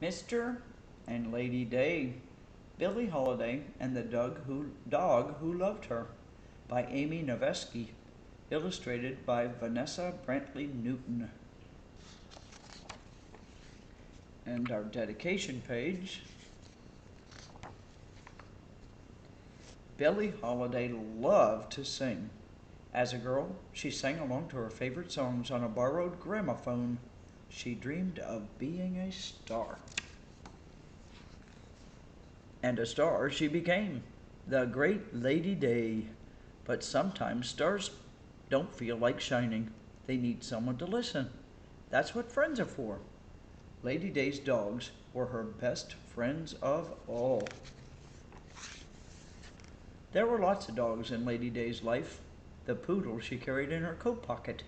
Mr. and Lady Day, Billie Holiday and the Dog Who Loved Her by Amy Novesky, illustrated by Vanessa Brantley Newton. And our dedication page. Billie Holiday loved to sing. As a girl, she sang along to her favorite songs on a borrowed gramophone. She dreamed of being a star. And a star she became, the great Lady Day. But sometimes stars don't feel like shining. They need someone to listen. That's what friends are for. Lady Day's dogs were her best friends of all. There were lots of dogs in Lady Day's life. The poodle she carried in her coat pocket,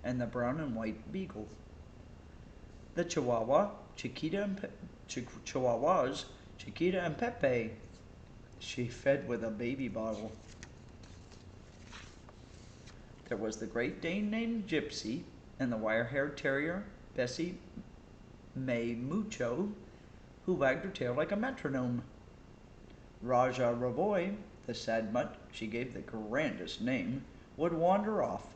and the brown and white beagle. The Chihuahuas, Chiquita and Pepe, she fed with a baby bottle. There was the Great Dane named Gypsy, and the wire-haired terrier, Bessie May Mucho, who wagged her tail like a metronome. Raja Ravoy, the sad mutt she gave the grandest name, would wander off,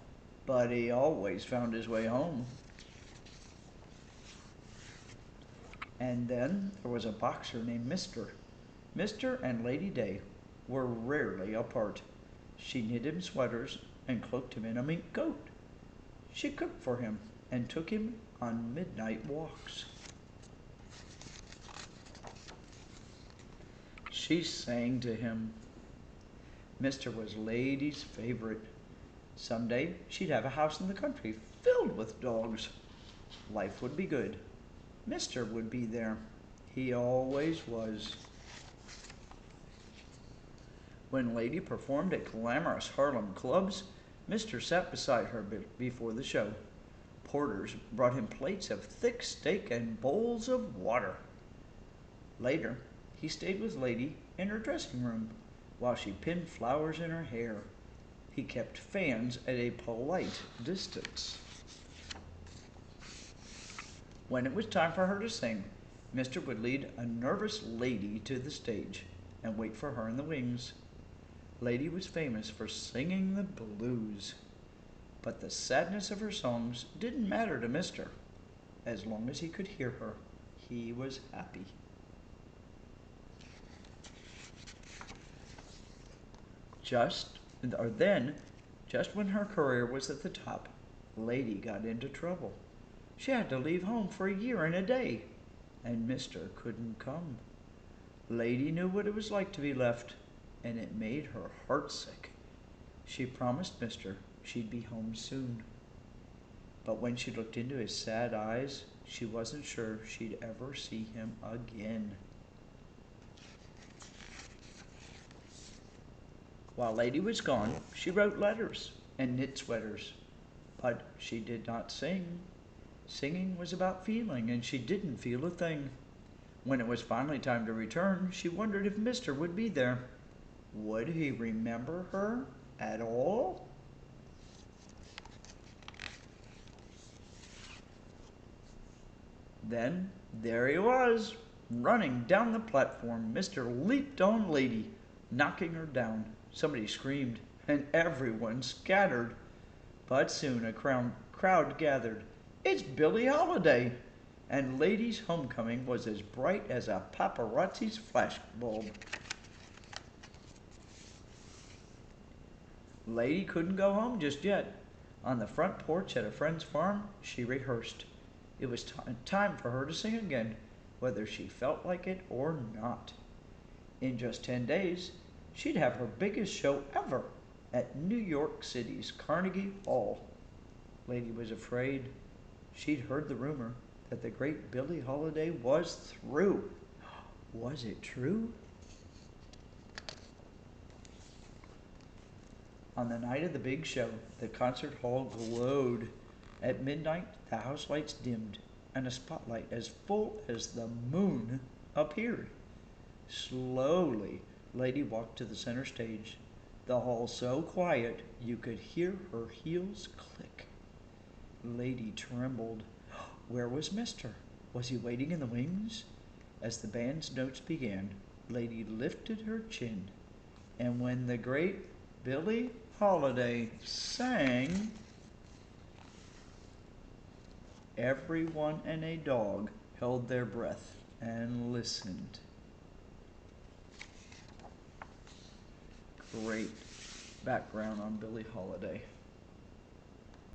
but he always found his way home. And then there was a boxer named Mr. Mr. and Lady Day were rarely apart. She knit him sweaters and cloaked him in a mink coat. She cooked for him and took him on midnight walks. She sang to him. Mr. was Lady's favorite. Someday she'd have a house in the country filled with dogs. Life would be good. Mr. would be there. He always was. When Lady performed at glamorous Harlem clubs, Mr. sat beside her before the show. Porters brought him plates of thick steak and bowls of water. Later, he stayed with Lady in her dressing room while she pinned flowers in her hair. He kept fans at a polite distance. When it was time for her to sing, Mr. would lead a nervous lady to the stage and wait for her in the wings. Lady was famous for singing the blues, but the sadness of her songs didn't matter to Mr. As long as he could hear her, he was happy. Just when her career was at the top, Lady got into trouble. She had to leave home for a year and a day, and Mr. couldn't come. Lady knew what it was like to be left, and it made her heart sick. She promised Mr. she'd be home soon. But when she looked into his sad eyes, she wasn't sure she'd ever see him again. While Lady was gone, she wrote letters and knit sweaters, but she did not sing. Singing was about feeling, and she didn't feel a thing. When it was finally time to return, she wondered if Mr. would be there. Would he remember her at all? Then there he was, running down the platform. Mr. leaped on Lady, knocking her down. Somebody screamed, and everyone scattered. But soon a crowd gathered. It's Billie Holiday! And Lady's homecoming was as bright as a paparazzi's flashbulb. Lady couldn't go home just yet. On the front porch at a friend's farm, she rehearsed. It was time for her to sing again, whether she felt like it or not. In just 10 days, she'd have her biggest show ever at New York City's Carnegie Hall. Lady was afraid. She'd heard the rumor that the great Billie Holiday was through. Was it true? On the night of the big show, the concert hall glowed. At midnight, the house lights dimmed, and a spotlight as full as the moon appeared. Slowly, Lady walked to the center stage, the hall so quiet you could hear her heels click. Lady trembled. Where was Mr.? Was he waiting in the wings? As the band's notes began, Lady lifted her chin, and when the great Billie Holiday sang, everyone and a dog held their breath and listened. Great background on Billie Holiday.